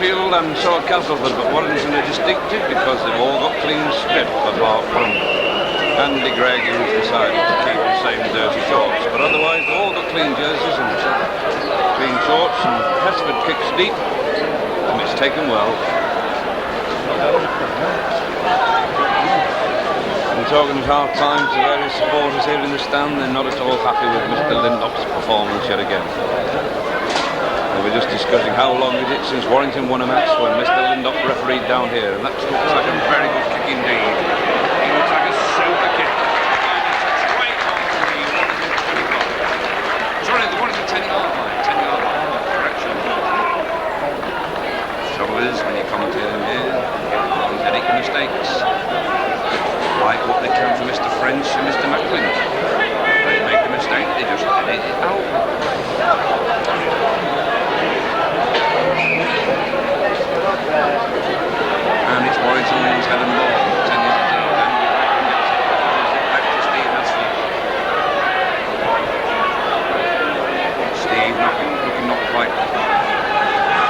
field and so are Castleford, but Warrington are distinctive because they've all got clean strip apart from Andy Gregg, who's decided to keep the same dirty shorts. But otherwise they've all got clean jerseys and clean shorts, and Castleford kicks deep and it's taken well. And talking at half time to various supporters here in the stand, they're not at all happy with Mr. Lindop's performance yet again. And we're just discussing how long is it since Warrington won a match when Mr. Lindop refereed down here, and that looks like a very good kick indeed. He looks like a super kick. Straight on the Warrington 25. Sorry, the Warrington 10-yard line. 10-yard line. Correction. Trouble is, when you commentate in here, you edit your mistakes. Like what they can for Mr. French and Mr. Macklin. They make a mistake, they just edit it out. And it's Warrington's head and ball, 10 yards deep, and back to Steve Hasley. Steve looking not quite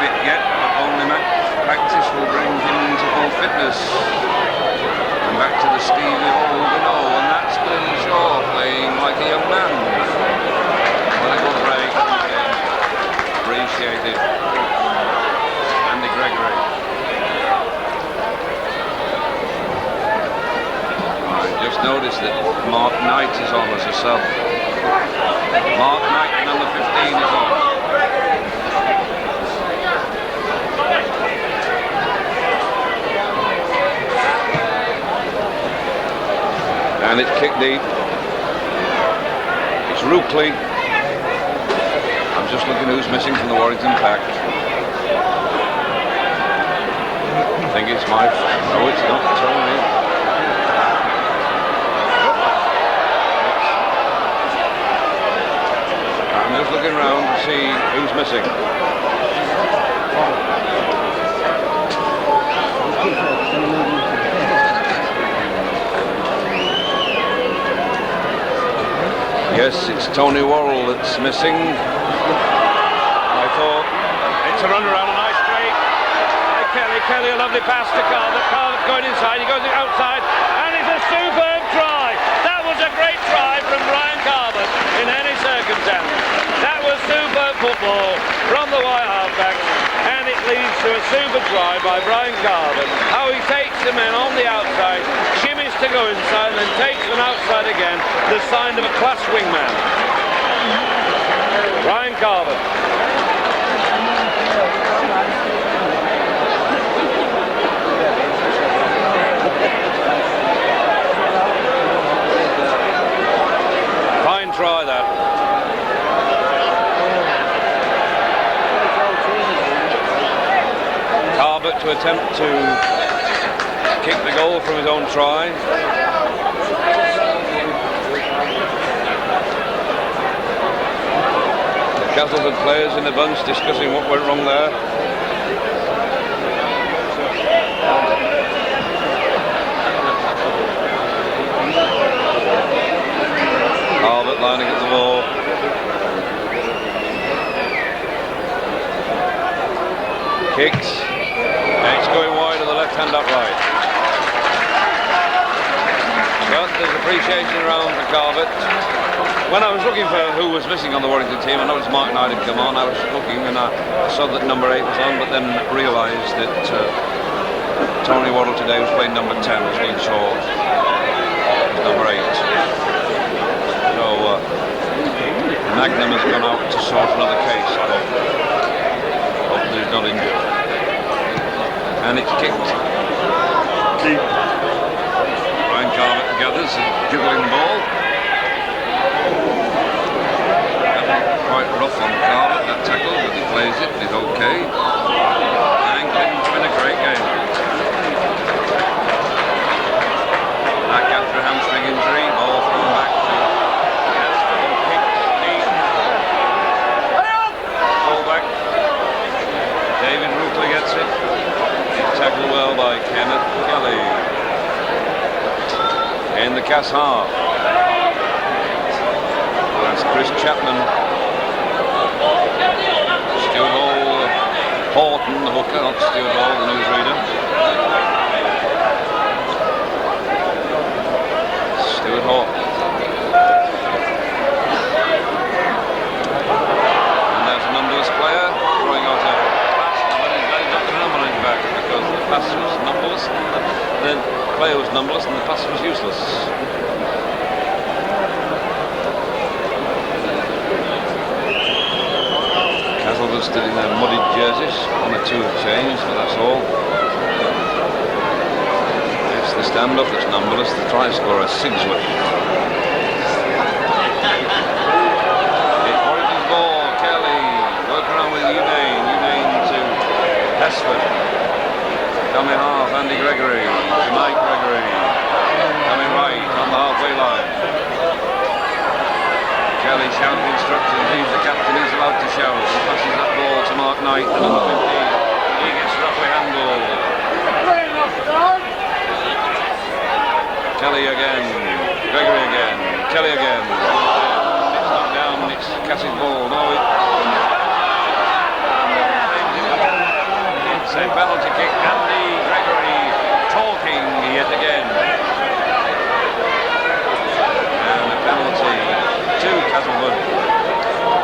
fit yet, but only practice will bring him into full fitness. And back to the Stevie Hall we know, and that's Glenn Shaw playing like a young man. Well, a good break. Appreciated. Andy Gregory. I just noticed that Mark Knight is on as a sub. Mark Knight, number 15, is on. And it's kicked deep. It's Rookley. I'm just looking who's missing from the Warrington pack. I think it's my... No, it's not Tony. I'm just looking around to see who's missing. Yes, it's Tony Worrell that's missing. I thought it's a run around, a nice straight. Kelly, a lovely pass to Carver. Carver going inside, he goes outside, and it's a superb try. That was a great try from Brian Carver in any circumstance. That was superb football from the wide halfback, and it leads to a super try by Brian Carver. How he takes the men on the outside, shimmies to go inside, and then takes them outside again, the sign of a class wingman. Brian Carver. Fine try that. Carver to attempt to kick the goal from his own try. The Castleford players in the bunch discussing what went wrong there. Albert lining at the ball. Kicks. And it's going wide on the left hand upright. But there's appreciation around for Carvet. When I was looking for who was missing on the Warrington team, I noticed Mark Knight had come on. I was looking and I saw that number 8 was on, but then realised that Tony Waddle today was playing number 10, was being short. Number 8. So Magnum has gone out to sort another case, I hope. Hopefully he's not injured. And it's kicked. Brian Carver gathers, juggling the ball. Quite rough on Carver, that tackle, but he plays it, he's okay. And Clinton's been a great game. Back after a hamstring injury, ball thrown back to full-back. David Rookley gets it. Tackled well by Kenneth Kelly. In the Cass half. That's Chris Chapman. Stuart Hall Horton, the hooker, not Stuart Hall, the newsreader. Stuart Horton. And there's a numberless player throwing out a pass, but he's not got a number on his back because the pass was numberless, the player was numberless and the pass was useless. Castleford stood in their muddied jerseys, 1 or 2 have changed, but that's all. It's the stand-up that's numberless, the try scorer Sigsworth. It's Warrington's ball, Kelly, work around with Unane to Castleford. Coming half, Andy Gregory to Mike Gregory. Coming right on the halfway line. Kelly shouting instructions, he's the captain, he's allowed to shout. He passes that ball to Mark Knight, the number 15. He gets roughly handled. Kelly again, Gregory again, Kelly again. It's knocked down, it's Cassie's ball. No, it's a penalty kick. Andy Gregory talking yet again. And a penalty to Castleford.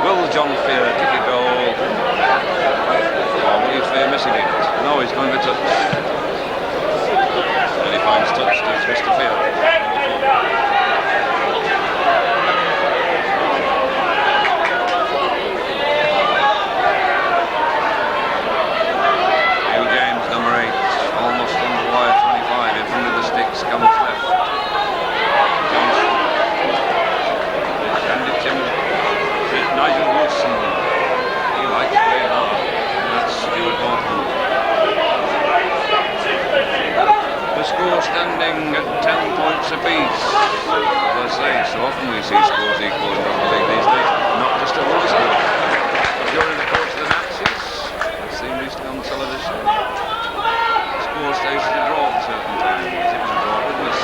Will John Fear kick a goal? Or will Fear missing it? No, he's going for touch. And he finds touch to Mr. Fear. Neil James, number 8, almost on the wire, 25, in front of the sticks, comes left. Johnson. Handed him Nigel Wilson. He likes playing hard. That's Stuart Horton. The score standing at 10 points apiece. As I say, so often we see scores equal in rugby league these days, not just at one score. During the course of the matches, I've seen recently on television, the score stays at a draw at certain times. It was a draw at Widnes.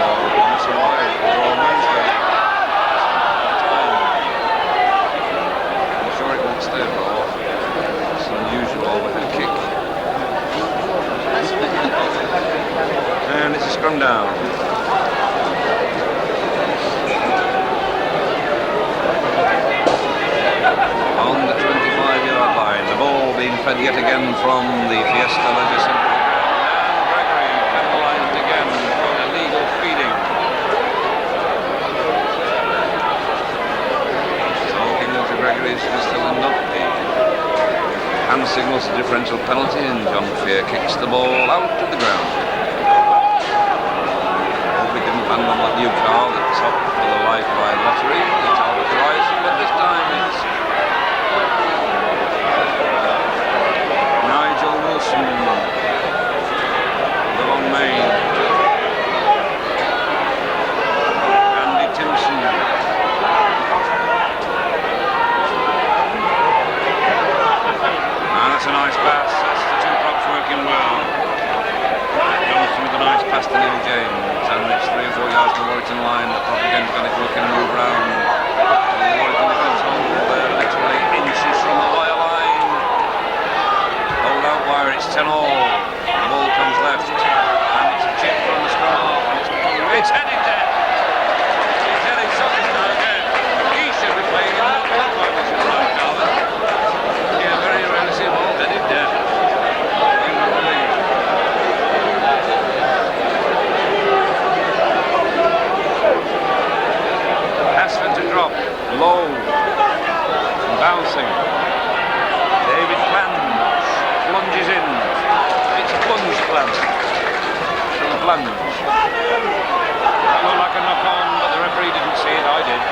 Or Widnes and Wide, a draw on Wednesday. I'm sure it won't stay a draw. It's an unusual overhead kick. And it's a scrum down. On the 25-yard line, the ball being fed yet again from the Fiesta Leisure Centre. And Gregory penalised again for illegal feeding. Talking to Gregory is still in not the hand signals a differential penalty, and John Fear kicks the ball out of the ground. Hope he didn't land on that new car that's up for the Lifeline lottery. It's out of the horizon, but this time it's Nigel Wilson, the long main. Andy Timson. That's a nice pass. That's the two props working well. Johnson with a nice pass to Neil James, and it's 3 or 4 yards to the Warrington line. The prop again is going to look and move round. The Warrington defence hold there, literally inches from the wire line. Hold out wire, it's 10 all. The ball comes left, and it's a chip from the scrum half, and it's headed there. It's headed something again. He should be playing in the top position right now. Yeah, very rarely see a ball headed there. Castleford to drop, low, and bouncing. David plunges in. It's a plunge plunge. So the plunge. That looked like a knock on, but the referee didn't see it. I did.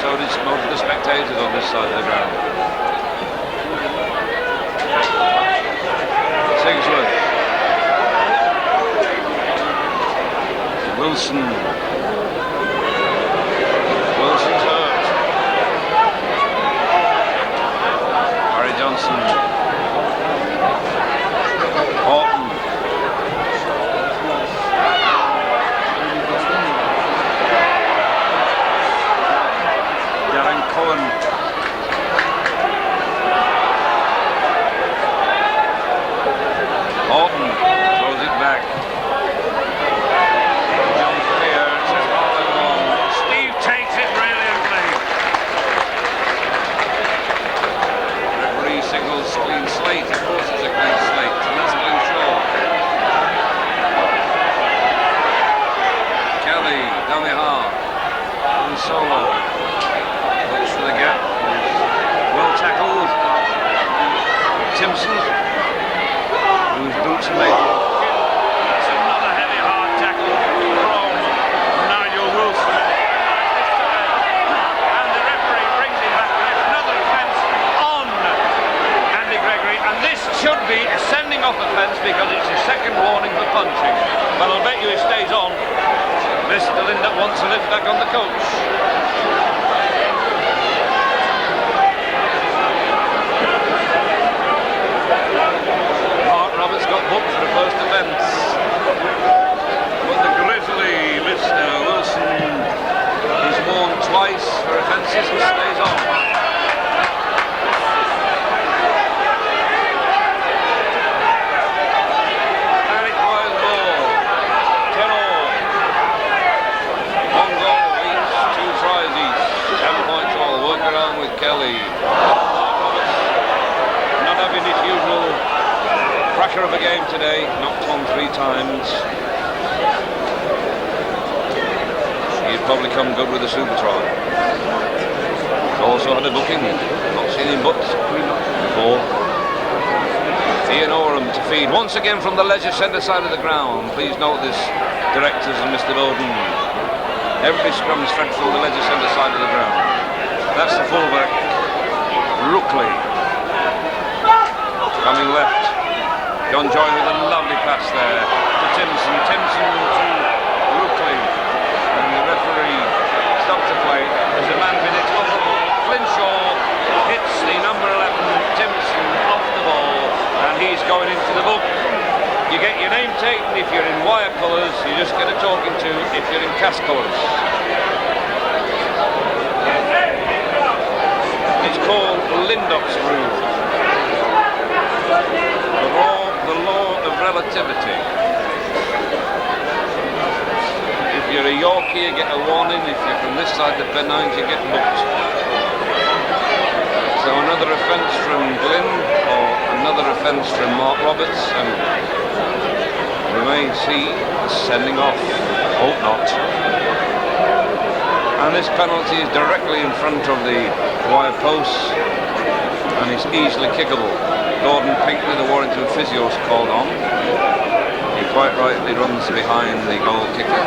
So did most of the spectators on this side of the ground. Sigsworth. Wilson. Wilson's hurt. Harry Johnson. Horton. Darren Cohen. solo. Looks for the gap. Well tackled. Timpson, whose boots are made. That's another heavy, hard tackle from Nigel Wilson. This time. And the referee brings him back with another offence on Andy Gregory. And this should be a sending off offence because it's his second warning for punching. But I'll bet you he stays on. Mr. Lindop wants to lift back on the coach. Got booked for the first offence. But the grizzly Mr. Wilson is warned twice for offences and stays on. And it flies the ball. 10 all. 1 goal each, 2 tries each. 10 points all. Work around with Kelly. Not having his usual cracker of a game today, knocked on 3 times. He'd probably come good with a super try. Also had a booking, not seen him but before. Ian Oram to feed once again from the leisure centre side of the ground. Please note this, directors and Mr. Bowden. Every scrum's fed through the leisure centre side of the ground. That's the fullback, Rookley. Coming left. John Joy with a lovely pass there to Timpson. Timpson to Rookley. And the referee stopped the play. There's a man minute on the ball. Flinshaw hits the number 11, Timpson, off the ball. And he's going into the book. You get your name taken if you're in wire colours. You just get a talking to if you're in cast colours. It's called Lindop's rule. The law of relativity. If you're a Yorkie, you get a warning. If you're from this side of the Pennines, you get booked. So another offence from Glyn, or another offence from Mark Roberts, and we may see a sending off. Hope not. And this penalty is directly in front of the wire posts, and it's easily kickable. Gordon Pinkley, the Warrington physio's called on. He quite rightly runs behind the goal kicker.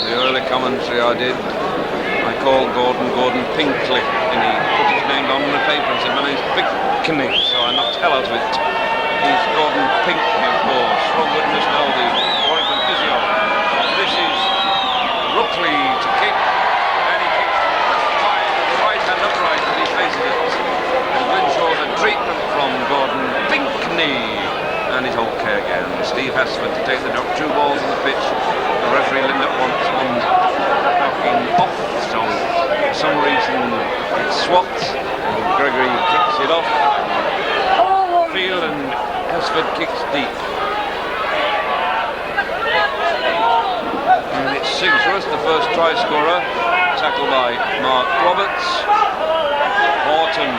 The early commentary I did, I called Gordon Pinkley, and he put his name down on the paper and said, my name's Pinkley, so I knocked hell out of it. He's Gordon Pinkley, of course, from Goodness Know, the Warrington physio. This is Rookley to kick, and he kicks the right hand upright as he faces it. And Glenshaw's a treatment from Gordon Pinckney, and he's okay again. Steve Hasford to take the drop, 2 balls on the pitch. The referee Lindop wants one knocking off, so for some reason it's swapped, and Gregory kicks it off. Field and Hasford kicks deep. And it's Sigsworth, the first try scorer, tackled by Mark Roberts. Horton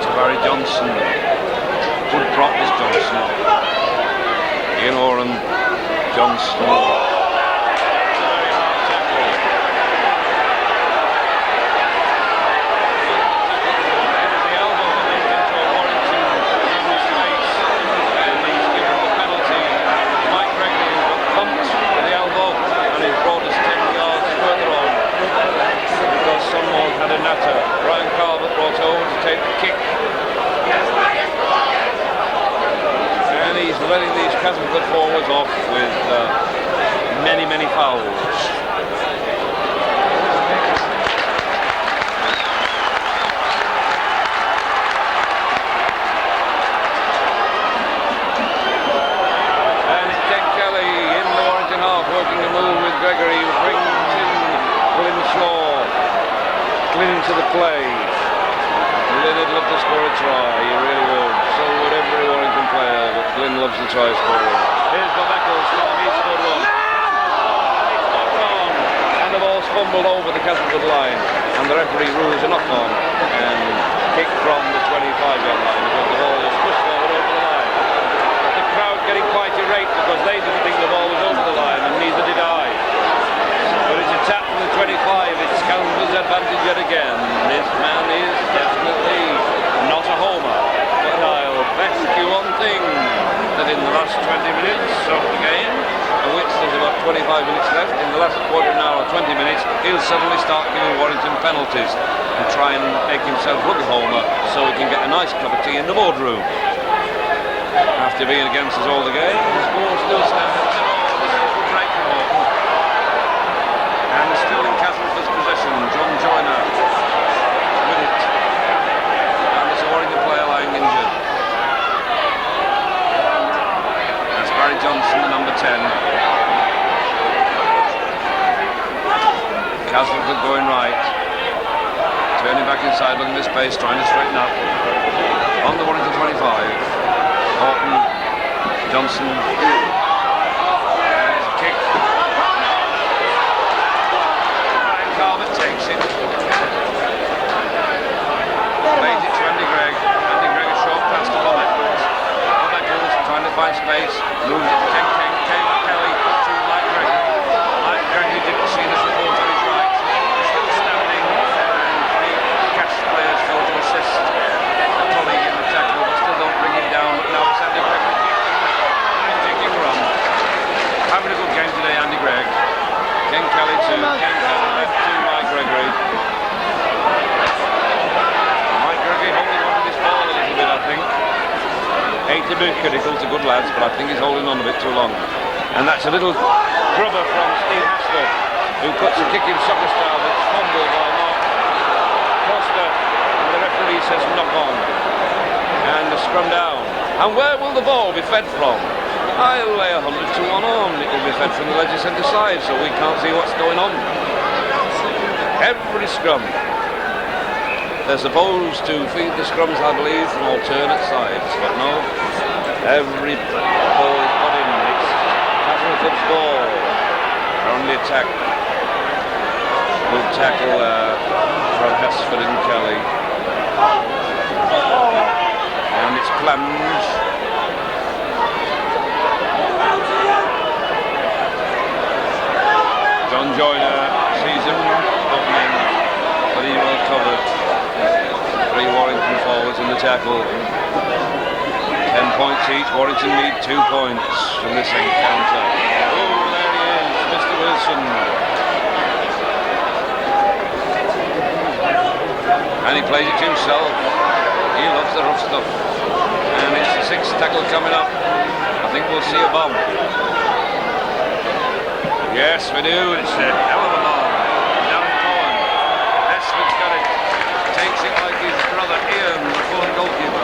to Barry Johnson. Good prop is Johnson. Ian Oram, Johnson. Brian Calvert brought over to take the kick, and he's letting these Castleford forwards off with many fouls. And it's Ken Kelly in the Warrington half, working the move with Gregory, who brings in Glennshaw. Glyn into the play. Glyn would love to score a try, he really would. So would every Warrington player, but Glyn loves the try scoring. Here's Bobackle's time, he scored one. And it's not on. And the ball's fumbled over the Castleford line. And and the referee rules a knock-on and kick from the 25-yard line because the ball is pushed forward over the line. The crowd getting quite irate because they didn't think the ball was over the line, and neither did I. But it's a tap from the 25, it's Castleford's advantage yet again. This man is definitely not a homer, but I'll bet you one thing, that in the last 20 minutes of the game, of which there's about 25 minutes left, in the last quarter of an hour or 20 minutes, he'll suddenly start giving Warrington penalties and try and make himself look a homer so he can get a nice cup of tea in the boardroom. After being against us all the game, the score still stands at 10-all. This is the break from Horton. And still in Castleford's possession, John Joyner with it. And there's a Warrington player lying injured. That's Barry Johnson, the number 10. Castleford going right. Turning back inside, looking at space, trying to straighten up. On the Warrington 25. Horton, Johnson. Kick. Takes it. Plays it to Andy Gregg. Andy Gregg a short pass to Bob Eccles. Bob Eccles trying to find space. Moves it to Ken Kelly to Mike Gregg. Mike Gregg, who didn't see the support on his right. Still standing. And the catch players go to assist a colleague in the tackle, but still don't bring him down. But now it's Andy Gregg taking a run. Having a good game today, Andy Gregg. Ken Kelly to Ken Kelly left to Mike Gregory. Mike Gregory holding on to this ball a little bit, I think. Hate to be critical to good lads, but I think he's holding on a bit too long. And that's a little grubber from Steve Haslett, who puts a kick in soccer style that's fumbled by Mark Costa. And the referee says knock on. And the scrum down. And where will the ball be fed from? I'll lay 100 to 1 on. It will be fed from the Leisure Centre side, so we can't see what's going on. Every scrum. They're supposed to feed the scrums, I believe, from alternate sides, but no. Every ball is put in. It's Castleford's ball. They're on the attack. Good tackle from Hesford and Kelly. And it's plunged. John Joyner sees him opening, but he well covered. 3 Warrington forwards in the tackle. 10 points each. Warrington need 2 points from this encounter. Oh, there he is, Mr. Wilson. And he plays it to himself. He loves the rough stuff. And it's the 6th tackle coming up. I think we'll see a bomb. Yes, we do. It's a hell of a ball. Darren Cohen. Esford's got it. Takes it like his brother Ian, the Fulham goalkeeper.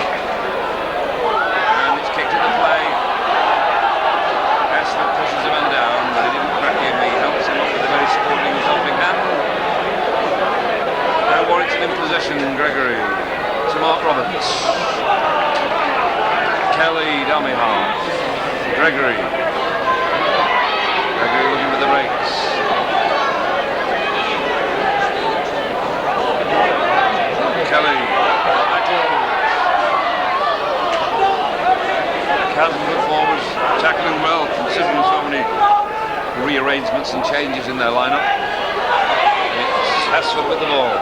And it's kicked into play. Esford pushes the man down, but he didn't crack him. He helps him up with a very sporting helping hand. And Warrington in possession. Gregory to Mark Roberts. Kelly dummy half. Gregory looking for the rates. Kelly. Castleford forwards tackling well, considering so many rearrangements and changes in their lineup. It's Hesford with the ball.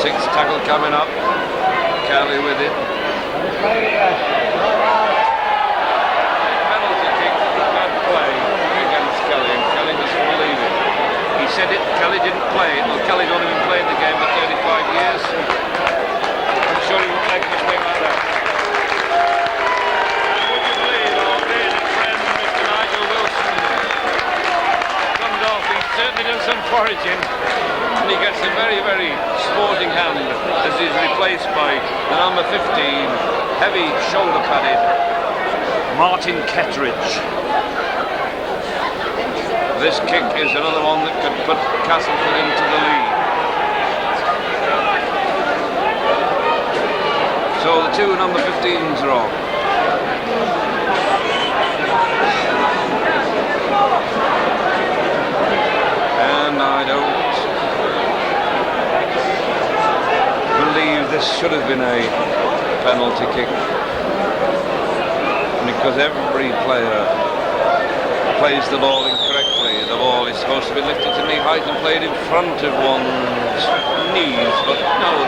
6th tackle coming up. Kelly with it. Said it, Kelly didn't play it. Well, Kelly's only been playing the game for 35 years. I'm sure he wouldn't make a mistake like that. Would you believe our dear friend, Mr. Nigel Wilson, comes off, he's certainly done some foraging, and he gets a very, very sporting hand as he's replaced by the number 15, heavy shoulder padded, Martin Kettridge. This kick is another one that could put Castleford into the lead. So the 2 number 15s are on. And I don't this should have been a penalty kick, because every player plays the ball incorrectly. The ball is supposed to be lifted to knee height and played in front of one's knees, but no,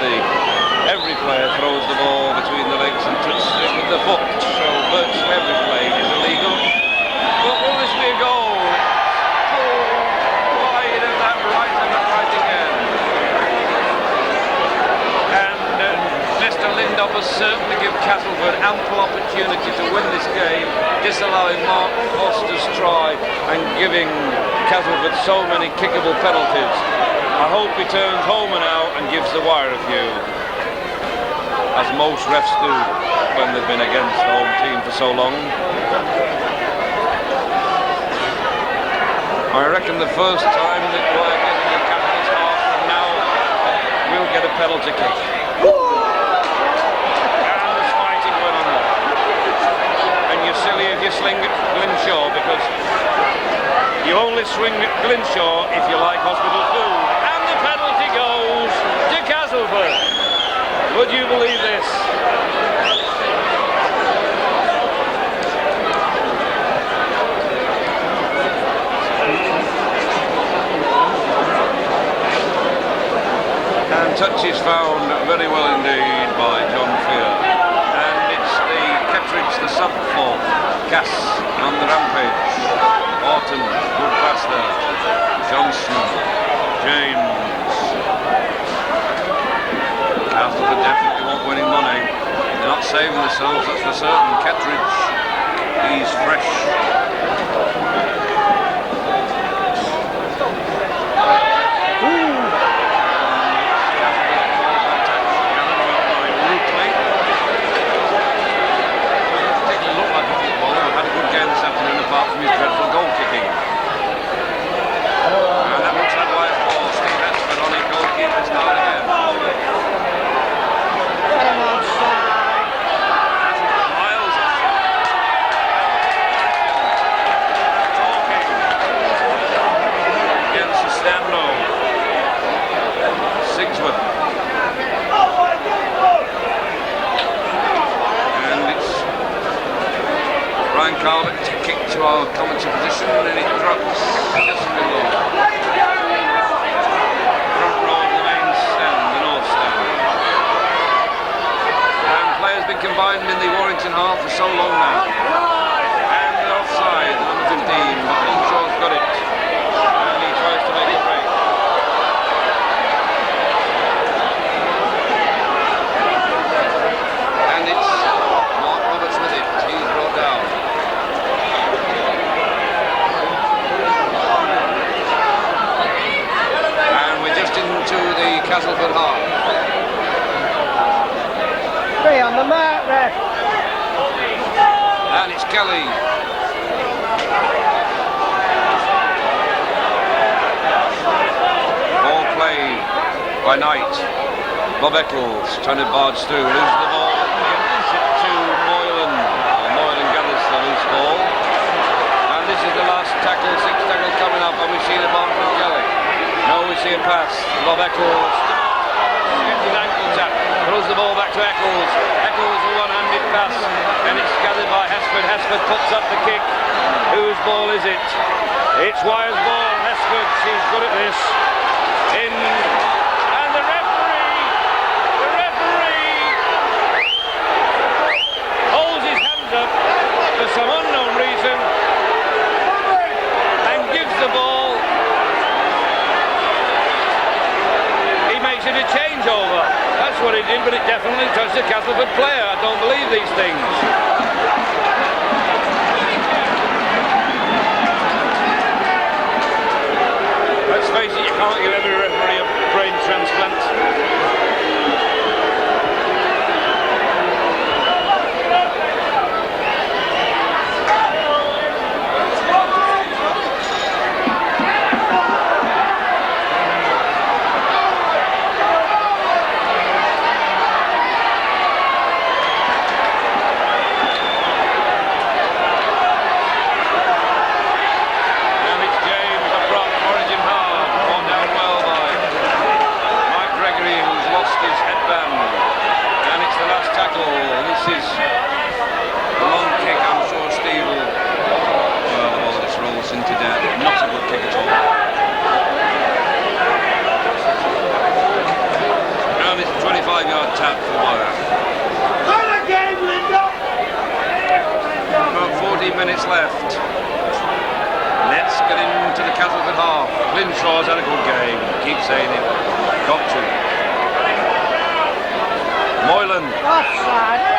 every player throws the ball between the legs and touches it with the foot, so virtually every play is illegal. But will this be a goal? Wide of that right and that right again. And Mr. Lindop has certainly given Castleford ample opportunity to win this game, disallowing Mark Foster's try and giving Castleford so many kickable penalties. I hope he turns home and out and gives the wire a few, as most refs do when they've been against the home team for so long. I reckon the first time that we're getting the Capitals half from now, we'll get a penalty kick. And there's fighting going on there. And you're silly if you sling at Glynshaw, because you only swing at Glynshaw if you like hospital food. And the penalty goes to Castleford. Would you believe this? And touch is found very well indeed by John Fear. And it's the Kettridge, the sub for Cass on the rampage. Orton, good pass there. Johnson, James. Castleford definitely won't winning money. They're not saving themselves, that's for certain. Kettridge, he's fresh. Apart from his dreadful goal kicking. And that looks like wide ball. Steve Hesford on it, goalkeeper start again. Miles talking against the Stando. Sigsworth. And it's Ryan Carlett to kick to our commentary position, and it drops just below. Front row of the main stand, the north stand. And players been combined in the Warrington half for so long now. And the offside, number 15, but Linshaw's got it. And he tries to make a break. And it's Mark Roberts with it. He's brought down. Into the Castleford half. 3 on the mark, ref. And it's Kelly. Ball played by Knight. Bob Eccles trying to barge through. Loses the ball. Gives it to Moylan. Moylan gathers the loose ball. And this is the last tackle, 6th tackle coming up, and we see the ball from Kelly. No, we see a pass. Bob Eccles gets his ankle tap, throws the ball back to Eccles. Eccles a one-handed pass, and it's gathered by Hesford. Hesford puts up the kick. Whose ball is it? It's Wire's ball. Hesford, she's good at this. In, and the referee holds his hands up for some unknown reason and gives the ball. Makes it a changeover. That's what it did, but it definitely touched a Castleford player. I don't believe these things. Let's face it, you can't give every referee a brain transplant. tap for wire. About 14 minutes left. Let's get into the Castleford half. Glinshaw's had a good game. Keep saying it. Got to. Moylan. Offside.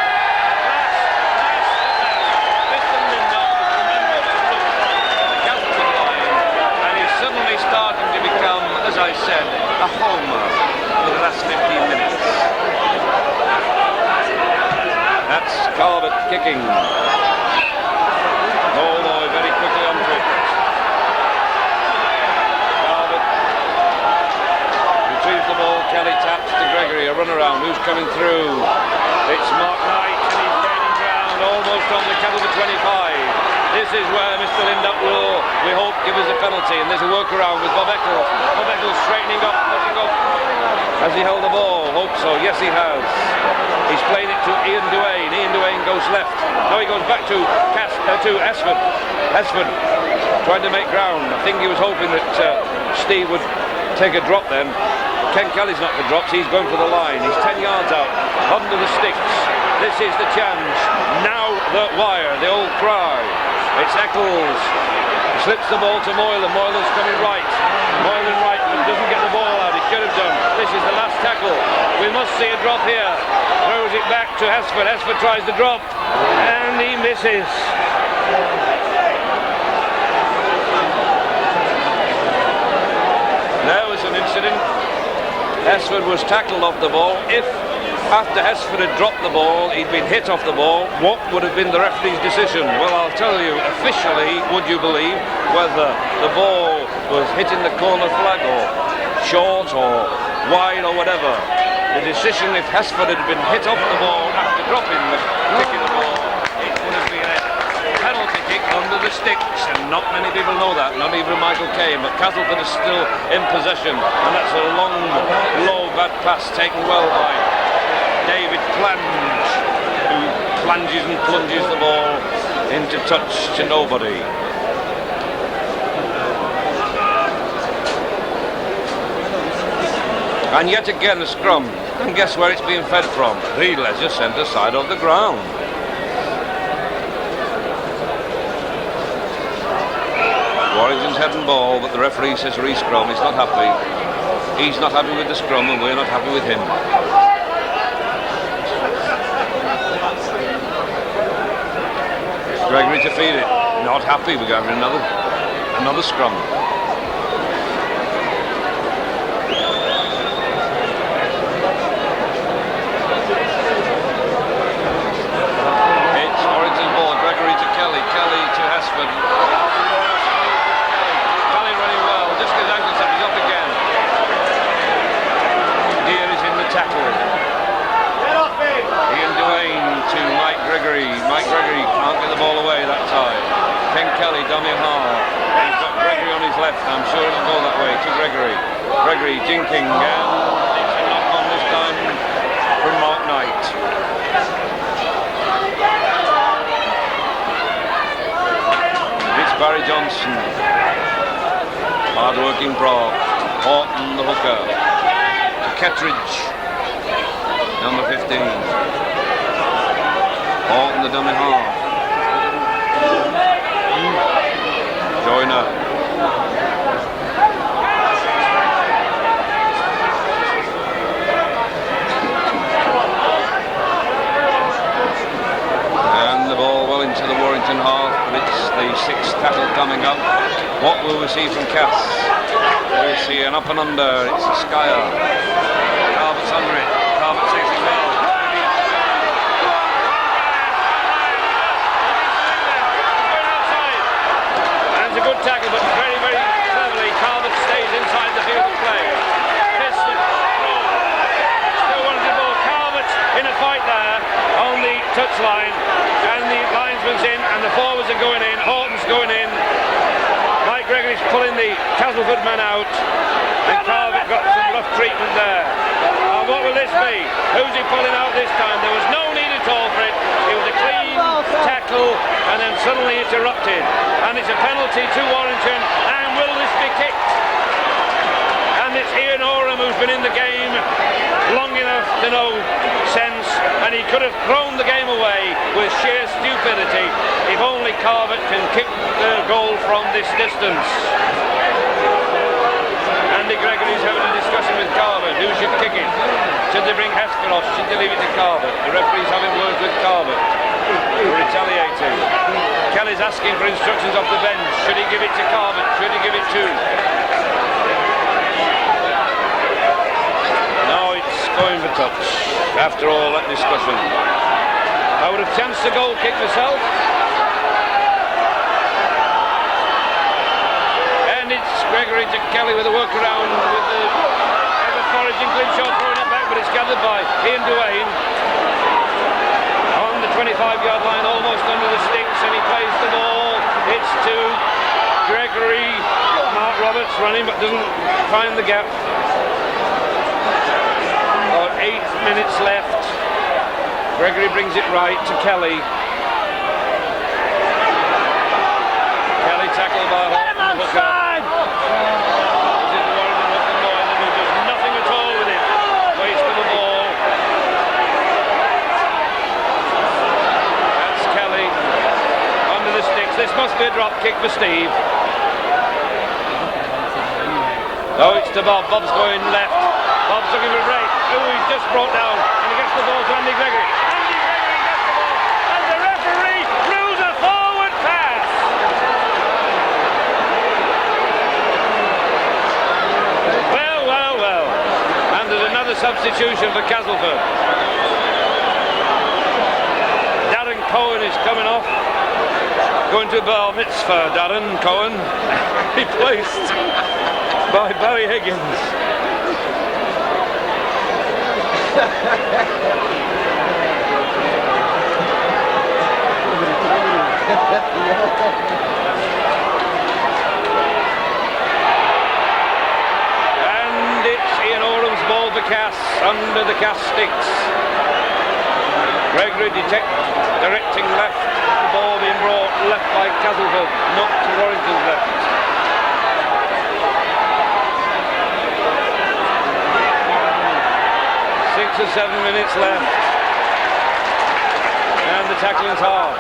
Suddenly starting to become, as I said, a homer for the last 15 minutes. That's Calvert kicking. Oh boy, very quickly onto it. Calvert retrieves the ball, Kelly taps to Gregory, a run around, who's coming through? It's Mark Knight and he's gaining ground almost on the Castleford 25. This is where Mr. Lindup will, we hope, give us a penalty, and there's a workaround with Bob Eccles. Bob Eccles straightening up, pushing up. Has he held the ball? Hope so. Yes, he has. He's playing it to Ian Duane. Ian Duane goes left. No, he goes back to Esford. Esford trying to make ground. I think he was hoping that Steve would take a drop then. Ken Kelly's not for drops. He's going for the line. He's 10 yards out. Under the sticks. This is the chance. Now the wire. The old cry. It's Eccles. Slips the ball to Moylan. Moylan's coming right. Moylan right, but doesn't get the ball out. He should have done. This is the last tackle. We must see a drop here. Throws it back to Esford. Esford tries to drop. And he misses. There was an incident. Esford was tackled off the ball. If after Esford had dropped the ball, he'd been hit off the ball, what would have been the referee's decision? Well, I'll tell you, officially, would you believe, whether the ball was hitting the corner flag or short or wide or whatever, the decision, if Esford had been hit off the ball after dropping the kick in the ball, it would have been a penalty kick under the sticks, and not many people know that, not even Michael Caine, but Castleford is still in possession, and that's a long, low, bad pass taken well by David Plange, who plunges and plunges the ball into touch to nobody. And yet again a scrum, and guess where it's being fed from? The leisure centre side of the ground. Warrington's heading ball, but the referee says re-scrum. He's not happy. He's not happy with the scrum, and we're not happy with him. Gregory to feed it. Not happy. We're going for another scrum. It's Warrington's ball. Gregory to Kelly. Kelly to Esford. Kelly running well. Just his ankle tap. He's up again. Deere is in the tackle. Ian Duane to Mike Gregory. Mike Gregory can't get the ball away that time. Ken Kelly, dummy half. He's got Gregory on his left. I'm sure it'll go that way to Gregory. Gregory jinking, and it's a knock on this time from Mark Knight. It's Barry Johnson. Hard-working prop. Horton the hooker. To Kettridge. Number 15. Horton the dummy half. Joyner. And the ball well into the Warrington half, but it's the sixth tackle coming up. What will we see from Cass? We'll see an up and under. It's a Skyer. Calvert's under it. Calvert takes it well. It's a good tackle, but very, very cleverly, Calvert stays inside the field of play. Still wanted the ball. Calvert in a fight there on the touchline, and the linesman's in, and the forwards are going in. Horton's going in. Mike Gregory's pulling the Castleford man out, and Calvert got some rough treatment there. And what will this be? Who's he pulling out this time? There was no need at all for it. It was a clean tackle, and then suddenly it's erupted. And it's a penalty to Warrington, and will this be kicked? And it's Ian Oram who's been in the game. long enough to know sense, and he could have thrown the game away with sheer stupidity if only Carvett can kick the goal from this distance. Andy Gregory's having a discussion with Carvett. Who should kick it? Should they bring Hesketh off? Should they leave it to Carvett? The referee's having words with Carvett. Retaliating. Kelly's asking for instructions off the bench. Should he give it to Carvett? Should he give it to? No, it's going for touch. After all that discussion, I would have chanced a goal kick myself. And it's Gregory to Kelly with a workaround with the ever-foraging Grimshaw throwing it back, but it's gathered by Ian Duane. 25-yard line, almost under the sticks, and he plays the ball. It's to Gregory. Mark Roberts running, but doesn't find the gap. About 8 minutes left. Gregory brings it right to Kelly. Kelly tackled by Horton Hooker. This is the Warrington Hooker boy that does nothing at all with it. Waste of the ball. This must be a drop kick for Steve. Oh, it's to Bob. Bob's going left. Bob's looking for a break. Oh, he's just brought down, and he gets the ball to Andy Gregory. Andy Gregory gets the ball, and the referee rules a forward pass. Well, well, well. And there's another substitution for Castleford. Darren Cohen is coming off. Going to bar mitzvah, Darren Cohen, replaced by Barry Higgins. And it's Ian Orham's ball for Cass, under the Cass sticks. Gregory directing left. Ball being brought left by Castleford, not to Warrington's left. 6 or 7 minutes left. And the tackling's hard.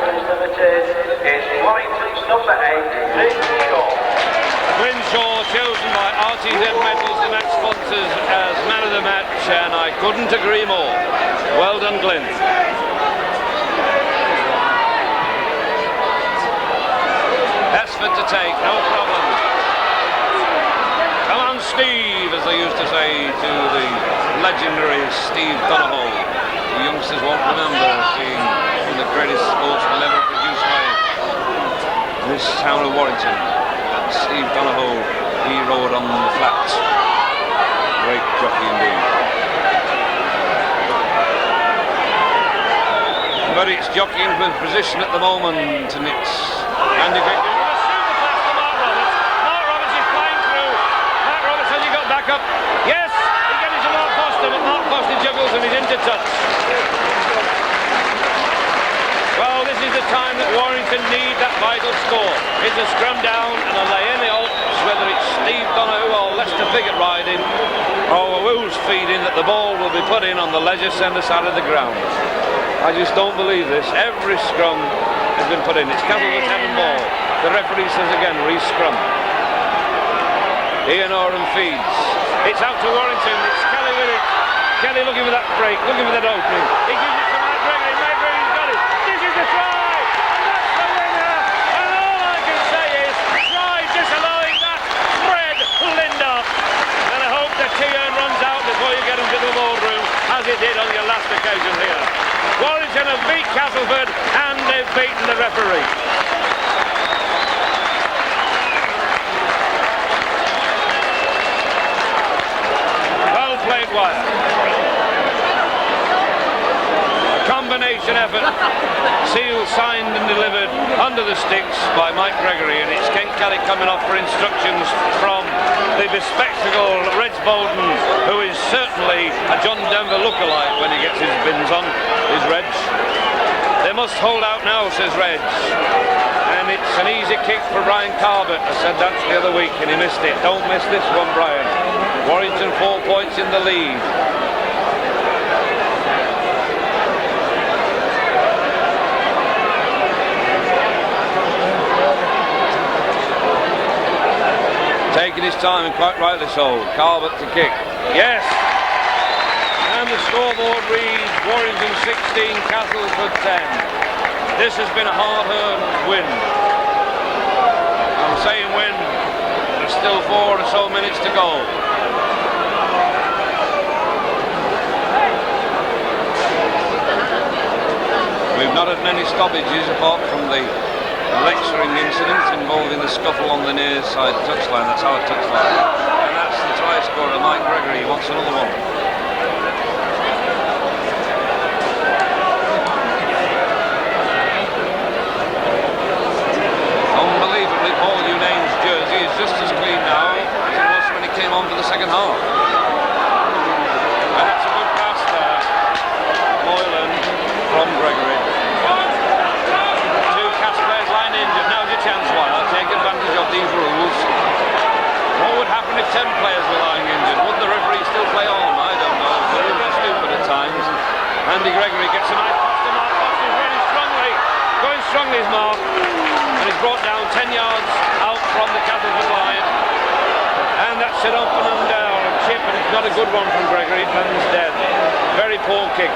Limited is Warrington's number 8, Grimshaw chosen by RTZ Metals, the match sponsors, as man of the match, and I couldn't agree more. Well done, Glyn. Hesketh to take, no problem. Come on, Steve, as they used to say to the legendary Steve Donohoe. The youngsters won't remember seeing one of the greatest sportsmen ever produced by this town of Warrington. Steve Donohoe, he rode on the flat. Great jockey indeed. But it's jockeying for position at the moment, and it's Andy Gregory. A super pass to Mark Roberts. Mark Roberts is flying through. Mark Roberts has he got back up? Yes, he gets it to Mark Foster, but Mark Foster juggles and he's into touch. Well, this is the time that Warrington need that vital score. It's a scrum down and a lay any odds, whether it's Steve Donohoe or Lester Piggott riding, or a Woos feeding, that the ball will be put in on the leisure centre side of the ground. I just don't believe this. Every scrum has been put in. It's Castleford's heaven ball. The referee says again, re-scrum. Ian Orham feeds. It's out to Warrington. It's Kelly with it. Kelly looking for that break, looking for that opening. He gives it to Mike Gregory. Mike Gregory's got it. This is the try. And that's the winner. And all I can say is, try disallowing that Fred Lindop. And I hope that Tian runs out before you get him to the boardroom, as he did on your last occasion here. Warrington have beat Castleford and they've beaten the referee. Well played wire. A combination effort. Seal signed and delivered under the sticks by Mike Gregory, and it's Ken Kelly coming off for instructions from the bespectacled Reg Bowden, who is certainly a John Denver lookalike when he gets his bins on, his Reg. They They must hold out now, says Reg. And it's an easy kick for Brian Carbett. I said that the other week and he missed it. Don't miss this one, Brian. Warrington 4 points in the lead. Taking his time, and quite rightly so. Carbett to kick. Yes! And the scoreboard reads Warrington 16, Castleford 10. This has been a hard-earned win. I'm saying win. There's still 4 or so minutes to go. We've not had many stoppages apart from the lecturing incident involving the scuffle on the near side touchline. That's our touchline. And that's the try scorer, Mike Gregory. He wants another one. Unbelievably, Paul Unane's jersey is just as clean now as it was when he came on for the second half. And that's a good pass there. Moylan from Gregory. Two Cas players line injured. Now's your chance, Wyler. Take advantage of these rules. What would happen if 10 players were lying injured? Would the referee still play on? I don't know. They're a bit stupid at times. Andy Gregory gets a nice pass to Mark Foster. He's running strongly. Going strongly is Mark. And he's brought down 10 yards out from the Castleford line. And that's it up and down. A chip, and it's not a good one from Gregory. It lands dead. Very poor kick.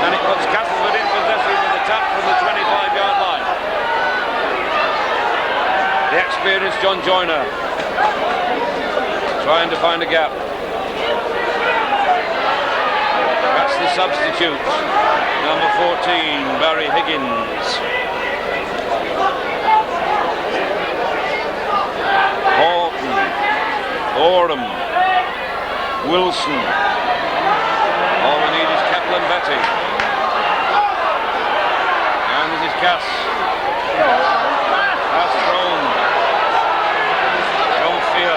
And it puts Castleford in possession with a tap from the 25-yard line. The experienced John Joyner trying to find a gap. That's the substitute, number 14, Barry Higgins. Horton, Oram, Wilson. All we need is Kaplan Betty. And this is Cass. Cass thrown. Don't fear.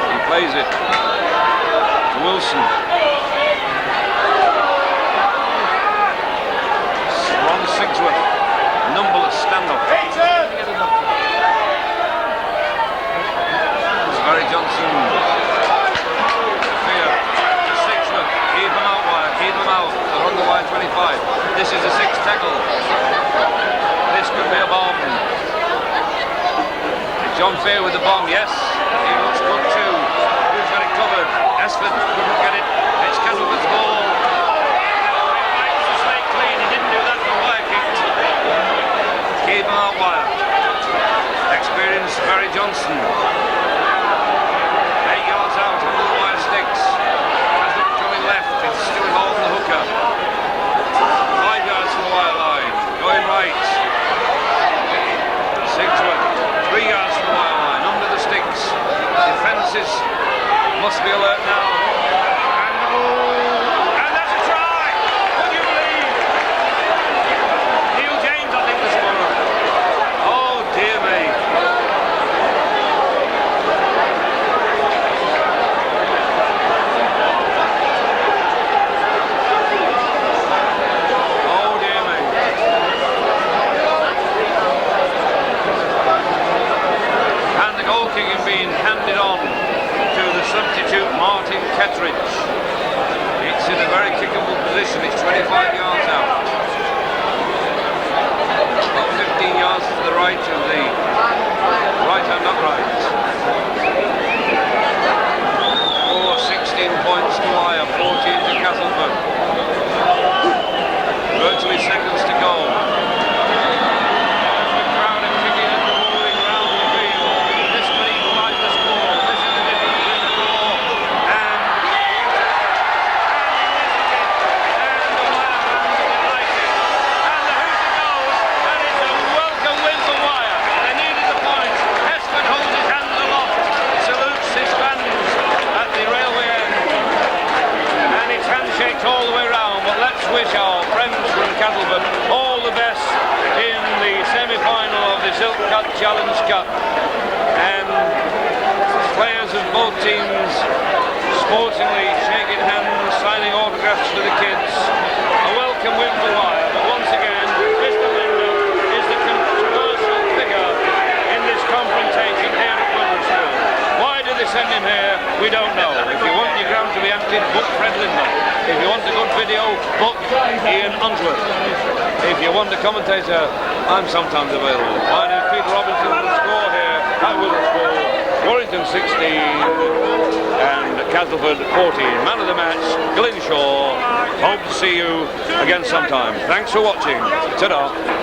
He plays it to Wilson. Ron Sigsworth. Numberless stand-up. It's Barry Johnson. Fear. Sigsworth. Keep them out, Wire. Keep them out. They're on the line 25. This is a 6th tackle. This could be a bomb. John Fair with the bomb, yes. He looks good too. Who's got it covered? Esford couldn't get it. It's Castleford's ball. He wipes the slate clean. He didn't do that for Wire kicked. Keep him out, Wire. Experienced Barry Johnson. 8 yards out under the Wire sticks. Castleford coming left. It's Stuart Hall from the hooker. 5 yards from the Wire line. Going right. Sigsworth. 3 yards from the Wire line. Under the sticks. Defences must be alert now. And that's a try! Would you believe? Neil James, I think, the scorer. Oh, dear me. Oh, dear me. And the goal kicking being handed on to the substitute Martin Kettridge. It's in a very kickable position. It's 25 yards out. About 15 yards to the right of the right-hand upright. Oh, 16 points to Wire, 14 to Castleford. Virtually seconds to go. All the way round, but let's wish our friends from Castleford all the best in the semi-final of the Silk Cut Challenge Cup. And players of both teams sportingly shaking hands, signing autographs for the kids. A welcome win for Wire, but once again, Mr. Linder is the controversial figure in this confrontation here at Witherspoon. Why did they send him here? We don't know. If you want your ground to be active, book Fred Linder. If you want a good video, book Ian Unsworth. If you want a commentator, I'm sometimes available. My name is Peter Robinson. The score here at Witherspoon, Warrington 16 and Castleford 14. Man of the match, Glyn Shaw. Hope to see you again sometime. Thanks for watching. Ta-da.